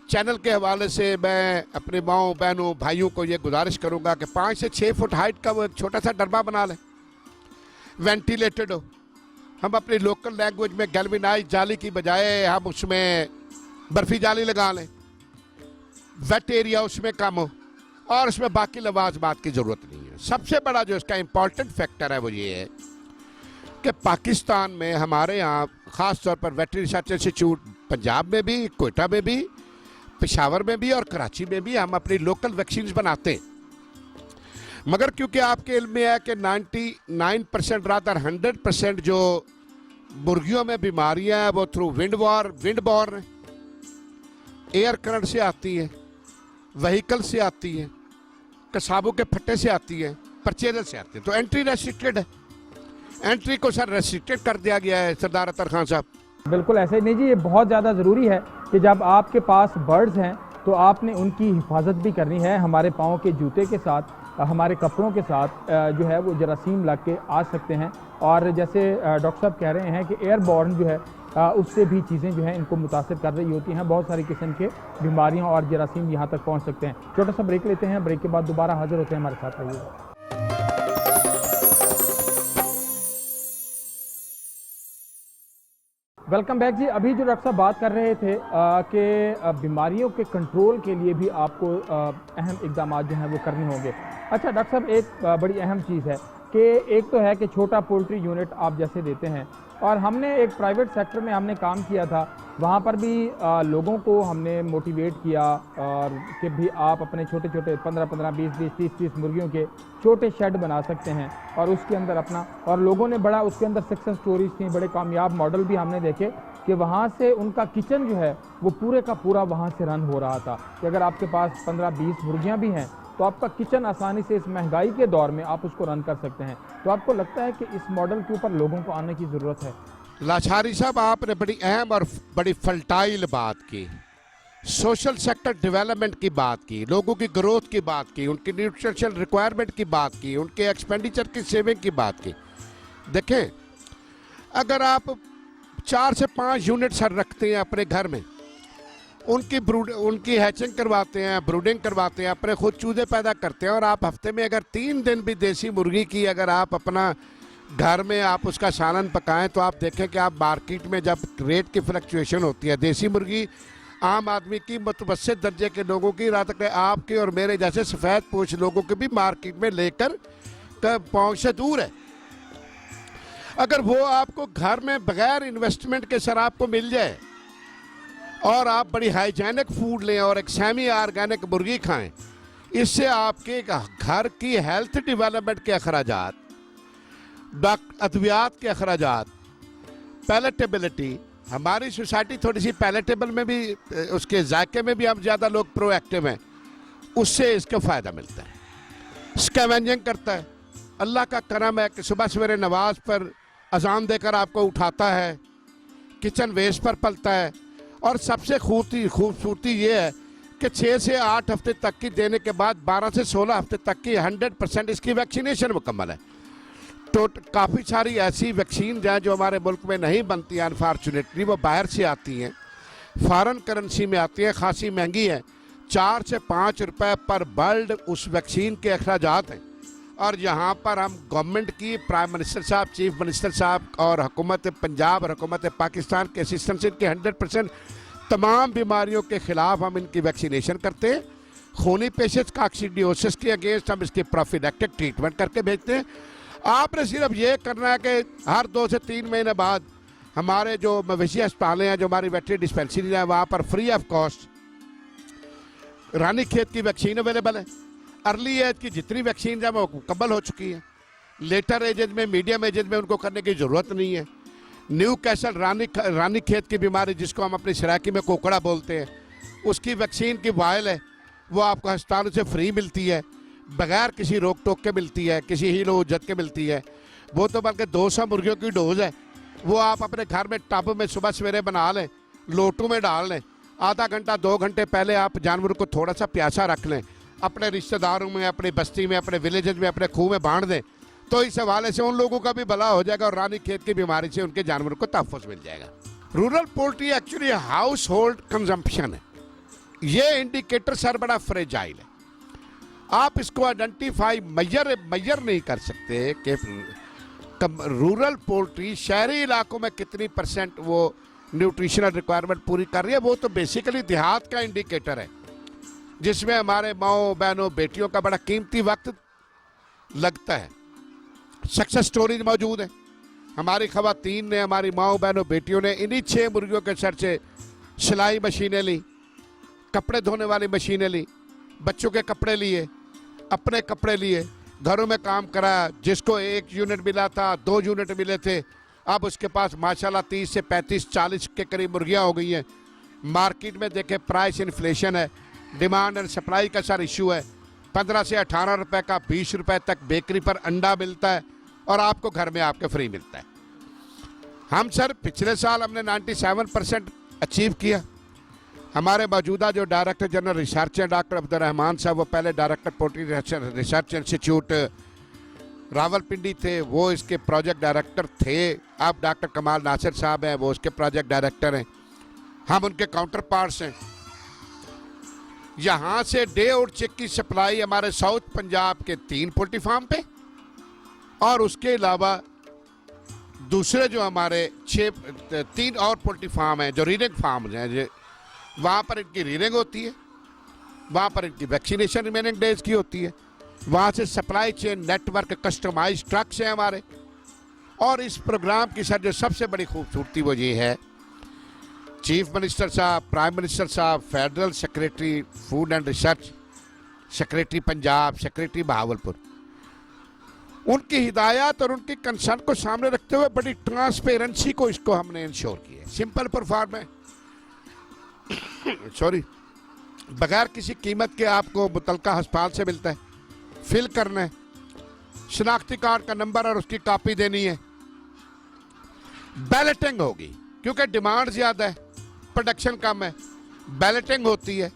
चैनल के हवाले से मैं अपने माओ बहनों भाइयों को ये गुजारिश करूंगा कि 5 से 6 फुट हाइट का वो एक छोटा सा डरबा बना लें, वेंटिलेटेड हो। हम अपनी लोकल लैंग्वेज में गैल्वेनाइज जाली की बजाय हम उसमें बर्फी जाली लगा लें, वेट एरिया उसमें कम हो, और उसमें बाकी लवाजमात की ज़रूरत नहीं है। सबसे बड़ा जो इसका इम्पॉर्टेंट फैक्टर है वो ये है कि पाकिस्तान में हमारे यहाँ ख़ास तौर पर वेटरी रिसर्च इंस्टीट्यूट पंजाब में भी, कोयटा में भी, पेशावर में भी और कराची में भी हम अपनी लोकल वैक्सीन बनाते हैं। मगर क्योंकि आपके इल्म में है कि 99% रादर 100% जो मुर्गियों में बीमारियां हैं वो थ्रू विंडबॉर्न एयर करंट से आती हैं, व्हीकल से आती हैं, कसाबों के फट्टे से आती है, परचेजर से आती है। तो एंट्री रेस्ट्रिक्टेड है, एंट्री को सर रेस्ट्रिक्टेड कर दिया गया है सरदार अतर खान साहब। बिल्कुल ऐसे नहीं जी, ये बहुत ज़्यादा ज़रूरी है कि जब आपके पास बर्ड्स हैं तो आपने उनकी हिफाजत भी करनी है। हमारे पाँव के जूते के साथ, हमारे कपड़ों के साथ जो है वो जरासीम लग के आ सकते हैं, और जैसे डॉक्टर साहब कह रहे हैं कि एयरबॉर्न जो है उससे भी चीज़ें जो हैं इनको मुतासिर कर रही होती हैं। बहुत सारी किस्म के बीमारियां और जरासीम यहाँ तक पहुँच सकते हैं। छोटा सा ब्रेक लेते हैं, ब्रेक के बाद दोबारा हाजिर होते हैं, हमारे साथ रहिएगा। वेलकम बैक जी। अभी जो डॉक्टर साहब बात कर रहे थे कि बीमारियों के कंट्रोल के लिए भी आपको अहम इकदाम जो हैं वो करने होंगे। अच्छा डॉक्टर साहब, एक बड़ी अहम चीज़ है कि एक तो है कि छोटा पोल्ट्री यूनिट आप जैसे देते हैं, और हमने एक प्राइवेट सेक्टर में हमने काम किया था, वहाँ पर भी लोगों को हमने मोटिवेट किया और कि भी आप अपने छोटे छोटे 15-15, 20-20, 30-30 मुर्गियों के छोटे शेड बना सकते हैं और उसके अंदर अपना, और लोगों ने बड़ा उसके अंदर सक्सेस स्टोरीज थी, बड़े कामयाब मॉडल भी हमने देखे कि वहाँ से उनका किचन जो है वो पूरे का पूरा वहाँ से रन हो रहा था कि अगर आपके पास 15-20 मुर्गियाँ भी हैं तो आपका किचन आसानी से इस महंगाई के दौर में आप उसको रन कर सकते हैं। तो आपको लगता है कि इस मॉडल के ऊपर लोगों को आने की ज़रूरत है? लाचारी साहब, आपने बड़ी अहम और बड़ी फर्टाइल बात की, सोशल सेक्टर डेवलपमेंट की बात की, लोगों की ग्रोथ की बात की, उनकी न्यूट्रिशनल रिक्वायरमेंट की बात की, उनके एक्सपेंडिचर की सेविंग की बात की। देखें, अगर आप 4 से 5 यूनिट सर रखते हैं अपने घर में, उनकी हैचिंग करवाते हैं, ब्रूडिंग करवाते हैं, अपने खुद चूजे पैदा करते हैं, और आप हफ्ते में अगर 3 दिन भी देसी मुर्गी की अगर आप अपना घर में आप उसका सालन पकाएं तो आप देखें कि आप मार्केट में जब रेट की फ्लक्चुएशन होती है, देसी मुर्गी आम आदमी की मुतवस्सित दर्जे के लोगों की, रात के आपके और मेरे जैसे सफ़ेद पोश लोगों के भी मार्केट में लेकर पहुँच से दूर है। अगर वो आपको घर में बगैर इन्वेस्टमेंट के सर आपको मिल जाए और आप बड़ी हाइजेनिक फूड लें और एक सेमी ऑर्गेनिक मुर्गी खाएं, इससे आपके घर की हेल्थ डेवलपमेंट के अखराजात, अद्वियात के अखराजात, पैलेटेबिलिटी, हमारी सोसाइटी थोड़ी सी पैलेटेबल में भी, उसके जायके में भी हम ज़्यादा लोग प्रोएक्टिव हैं, उससे इसका फ़ायदा मिलता है। स्कैवेंजिंग करता है, अल्लाह का करम है कि सुबह सवेरे नमाज पर अजान देकर आपको उठाता है, किचन वेस्ट पर पलता है, और सबसे खूबसूरती ये है कि 6 से 8 हफ्ते तक की देने के बाद 12 से 16 हफ्ते तक की 100% इसकी वैक्सीनेशन मुकम्मल है। तो काफ़ी सारी ऐसी वैक्सीन हैं जो हमारे मुल्क में नहीं बनती हैं, अनफॉर्चुनेटली वो बाहर से आती हैं, फॉरेन करेंसी में आती हैं, खासी महंगी है, 4 से 5 रुपए पर बर्ड उस वैक्सीन के अखराजात हैं। और यहाँ पर हम गवर्नमेंट की, प्राइम मिनिस्टर साहब, चीफ मिनिस्टर साहब और हुकूमत पंजाब और हुकूमत पाकिस्तान के असिस्टेंस से इनकी 100% तमाम बीमारियों के ख़िलाफ़ हम इनकी वैक्सीनेशन करते हैं। खूनी पेशेंट्स काक्सीडियोसिस के अगेंस्ट हम इसकी प्रोफिलैक्टिक ट्रीटमेंट करके भेजते हैं। आपने सिर्फ ये करना है कि हर 2 से 3 महीने बाद हमारे जो मवेशी अस्पतालें हैं, जो हमारी वेटरी डिस्पेंसरी हैं, वहाँ पर फ्री ऑफ कॉस्ट रानी खेत की वैक्सीन अवेलेबल है। अर्ली एज की जितनी वैक्सीन है वो मुकम्मल हो चुकी है। लेटर एजेज में, मीडियम एजेज में उनको करने की ज़रूरत नहीं है। न्यू कैसल रानी खेत की बीमारी, जिसको हम अपनी सराकी में कोकड़ा बोलते हैं, उसकी वैक्सीन की वायल है, वो आपको अस्पतालों से फ्री मिलती है, बगैर किसी रोक टोक के मिलती है, किसी हील उज्जत के मिलती है। वो तो बल्कि 200 मुर्गियों की डोज है, वो आप अपने घर में टब में सुबह सवेरे बना लें, लोटू में डाल लें, आधा घंटा 2 घंटे पहले आप जानवर को थोड़ा सा प्यासा रख लें, अपने रिश्तेदारों में, अपनी बस्ती में, अपने विलेजेज में, अपने खूह में बांध दें, तो इस हवाले से उन लोगों का भी भला हो जाएगा और रानी खेत की बीमारी से उनके जानवरों को तहफ़्फ़ुज़ मिल जाएगा। Rural poultry actually house hold consumption है। ये इंडिकेटर सर बड़ा फ्रेजाइल है। आप इसको आइडेंटिफाई मैयर नहीं कर सकते कि रूरल पोल्ट्री शहरी इलाकों में कितनी % वो न्यूट्रिशनल रिक्वायरमेंट पूरी कर रही है। वो तो बेसिकली देहात का इंडिकेटर है, जिसमें हमारे माओ बहनों बेटियों का बड़ा कीमती वक्त लगता है। सक्सेस स्टोरीज मौजूद है। हमारी खवातीन ने, हमारी माओ बहनों बेटियों ने इन्हीं 6 मुर्गियों के सर से सिलाई मशीनें ली, कपड़े धोने वाली मशीनें ली, बच्चों के कपड़े लिए, अपने कपड़े लिए, घरों में काम करा। जिसको 1 यूनिट मिला था, 2 यूनिट मिले थे, अब उसके पास माशाल्लाह 30 से 35, 40 के करीब मुर्गियाँ हो गई हैं। मार्केट में देखे प्राइस इन्फ्लेशन है, डिमांड एंड सप्लाई का सर इशू है। 15 से 18 रुपए का 20 रुपए तक बेकरी पर अंडा मिलता है और आपको घर में आपके फ्री मिलता है। हम सर पिछले साल हमने 97% अचीव किया। हमारे मौजूदा जो डायरेक्टर जनरल रिसर्च हैं डॉक्टर अब्दुर्रहमान साहब, वो पहले director poultry research institute Rawalpindi थे, वो इसके प्रोजेक्ट डायरेक्टर थे। अब डॉक्टर कमाल नासिर साहब हैं, वो उसके प्रोजेक्ट डायरेक्टर हैं। हम उनके काउंटर पार्ट्स हैं। यहाँ से डे और चिक की सप्लाई हमारे साउथ पंजाब के 3 पोल्ट्री फार्म पे, और उसके अलावा दूसरे जो हमारे 3 और पोल्ट्री फार्म हैं जो रीडिंग फार्म हैं, वहाँ पर इनकी रीडिंग होती है, वहाँ पर इनकी वैक्सीनेशन रिमेनिंग डेज की होती है। वहाँ से supply chain network customise trucks हैं हमारे। और इस प्रोग्राम की सर जो सबसे बड़ी खूबसूरती वो ये है, चीफ मिनिस्टर साहब, प्राइम मिनिस्टर साहब, federal secretary food and research, secretary Punjab, secretary Bahawalpur, उनकी हिदायत और उनकी कंसर्न को सामने रखते हुए बड़ी ट्रांसपेरेंसी को इसको हमने इंश्योर किया है। सिंपल परफॉर्म है, सॉरी, बगैर किसी कीमत के आपको मुतलका अस्पताल से मिलता है। फिल करना है, शनाख्ती कार्ड का नंबर और उसकी कॉपी देनी है। बैलेटिंग होगी क्योंकि डिमांड ज़्यादा है, प्रोडक्शन कम है, बैलेटिंग होती है।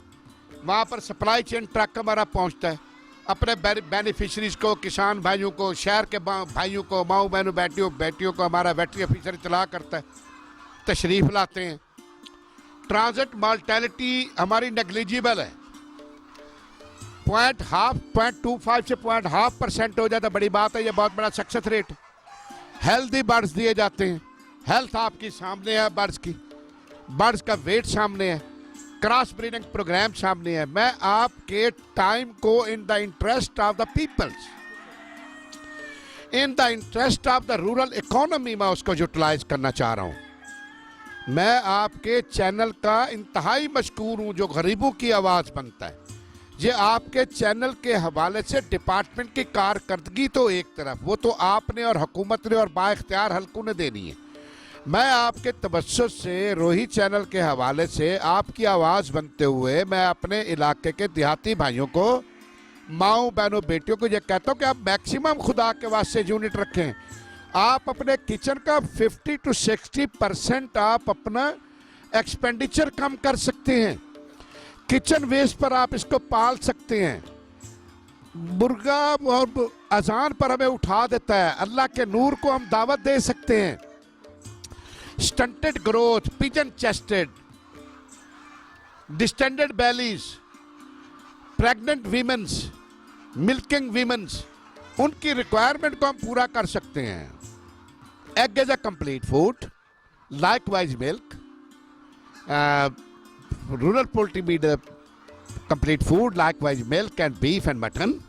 वहाँ पर सप्लाई चेन ट्रक हमारा पहुँचता है, अपने बेनिफिशरीज को, किसान भाइयों को, शहर के भाइयों को, माओ बहनों बेटियों को हमारा वेटरी ऑफिसर इतला करता है, तशरीफ़ लाते हैं। ट्रांजिट मॉर्टेलिटी हमारी नेग्लिजिबल है, 0.25 से 0.5% हो जाता, बड़ी बात है, ये बहुत बड़ा सक्सेस रेट। हेल्दी बर्ड्स दिए जाते हैं, हेल्थ आपकी सामने है, बर्ड्स का वेट सामने है, क्रॉस ब्रीडिंग प्रोग्राम सामने है। मैं आपके टाइम को in the interest of the peoples, in the interest of the rural economy में उसको यूटिलाइज करना चाह रहा हूँ। मैं आपके चैनल का इंतहाई मशकूर हूँ जो गरीबों की आवाज़ बनता है। ये आपके चैनल के हवाले से डिपार्टमेंट की कारकर्दगी तो एक तरफ, वो तो आपने और हुकूमत ने और बाइख्तियार हल्कों ने देनी है। मैं आपके तवज्जुह से रोही चैनल के हवाले से आपकी आवाज़ बनते हुए मैं अपने इलाके के देहाती भाइयों को, माओ बहनों बेटियों को ये कहता हूँ कि आप मैक्सिमम खुदा के वास्ते यूनिट रखें। आप अपने किचन का 50 to 60% आप अपना एक्सपेंडिचर कम कर सकते हैं। किचन वेस्ट पर आप इसको पाल सकते हैं। मुर्गा और अजान पर हमें उठा देता है, अल्लाह के नूर को हम दावत दे सकते हैं। Stunted growth, pigeon chested, distended Bally's, pregnant women's, milking women's, उनकी रिक्वायरमेंट को हम पूरा कर सकते हैं। Egg is a complete food, likewise milk, rural poultry meet complete food, likewise milk and beef and mutton.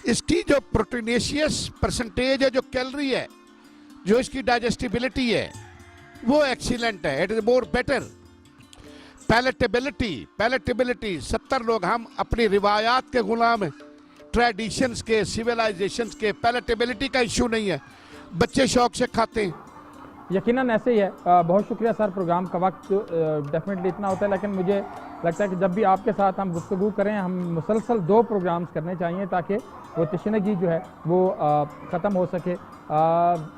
इसकी जो प्रोटीनेशियस परसेंटेज है, जो कैलोरी है, जो इसकी डाइजेस्टिबिलिटी है, वो एक्सीलेंट है, it is more better. Palatability 70 लोग, हम अपनी रिवायात के गुलाम हैं, ट्रेडिशंस के, सिविलाइजेशंस के। पैलेटेबिलिटी का इशू नहीं है, बच्चे शौक से खाते हैं। यकीनन ऐसे ही है। बहुत शुक्रिया सर। प्रोग्राम का वक्त डेफिनेटली इतना होता है, लेकिन मुझे लगता है कि जब भी आपके साथ हम गुफ्तगू करें, हम मुसलसल 2 प्रोग्राम्स करने चाहिए ताकि वो तशनगी जो है वो ख़त्म हो सके।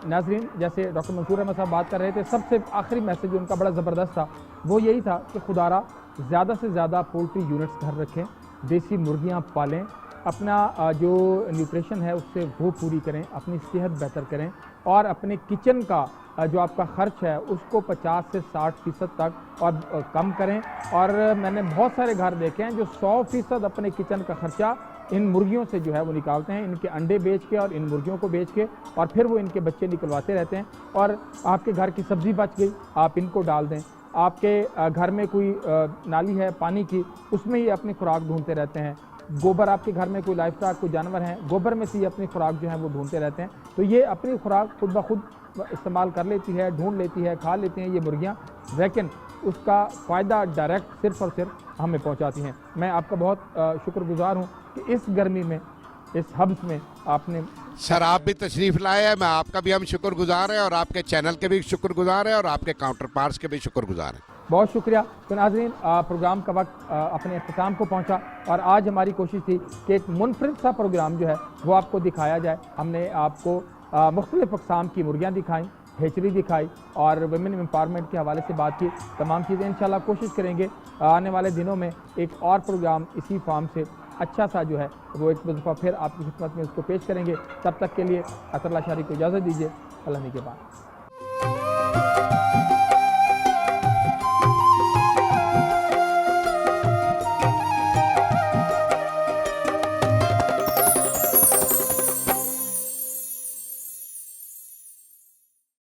नाजरीन, जैसे डॉक्टर मंसूर अहमद साहब बात कर रहे थे, सबसे आखिरी मैसेज उनका बड़ा ज़बरदस्त था। वो यही था कि खुदारा ज़्यादा से ज़्यादा पोल्ट्री यूनिट्स घर रखें, देसी मुर्गियाँ पालें, अपना जो न्यूट्रिशन है उससे वो पूरी करें, अपनी सेहत बेहतर करें और अपने किचन का जो आपका ख़र्च है उसको 50 से 60% तक और कम करें। और मैंने बहुत सारे घर देखे हैं जो 100% अपने किचन का ख़र्चा इन मुर्गियों से जो है वो निकालते हैं, इनके अंडे बेच के और इन मुर्गियों को बेच के, और फिर वो इनके बच्चे निकलवाते रहते हैं। और आपके घर की सब्ज़ी बच गई, आप इनको डाल दें। आपके घर में कोई नाली है पानी की, उसमें ही अपनी खुराक ढूंढते रहते हैं। गोबर, आपके घर में कोई लाइफ स्टॉक, कोई जानवर हैं, गोबर में से ही अपनी खुराक जो है वो ढूंढते रहते हैं। तो ये अपनी खुराक खुद ब खुद इस्तेमाल कर लेती है, ढूंढ लेती है, खा लेती हैं ये मुर्गियाँ, लेकिन उसका फ़ायदा डायरेक्ट सिर्फ़ और सिर्फ हमें पहुँचाती हैं। मैं आपका बहुत शुक्रगुजार हूँ कि इस गर्मी में, इस हब्स में आपने सर आप भी तशरीफ़ लाए हैं। मैं आपका भी हम शुक्रगुजार हैं और आपके चैनल के भी शुक्रगुजार हैं और आपके काउंटर पार्ट्स के भी शुक्रगुजार हैं। बहुत शुक्रिया। तो नाज़रीन, प्रोग्राम का वक्त अपने अख्ताम को पहुंचा और आज हमारी कोशिश थी कि एक मुनफरिद सा प्रोग्राम जो है वो आपको दिखाया जाए। हमने आपको मुख्तलिफ़ अक़साम की मुर्गियाँ दिखाई, हेचरी दिखाई और वुमेन एम्पावरमेंट के हवाले से बात की। तमाम चीज़ें इंशाल्लाह कोशिश करेंगे आने वाले दिनों में एक और प्रोग्राम इसी फॉर्म से अच्छा सा जो है वो एक दफ़ा फिर आपकी खिदमत में उसको पेश करेंगे। तब तक के लिए अतरल्ला शारी को इजाज़त दीजिए। अल्लाह के बाद।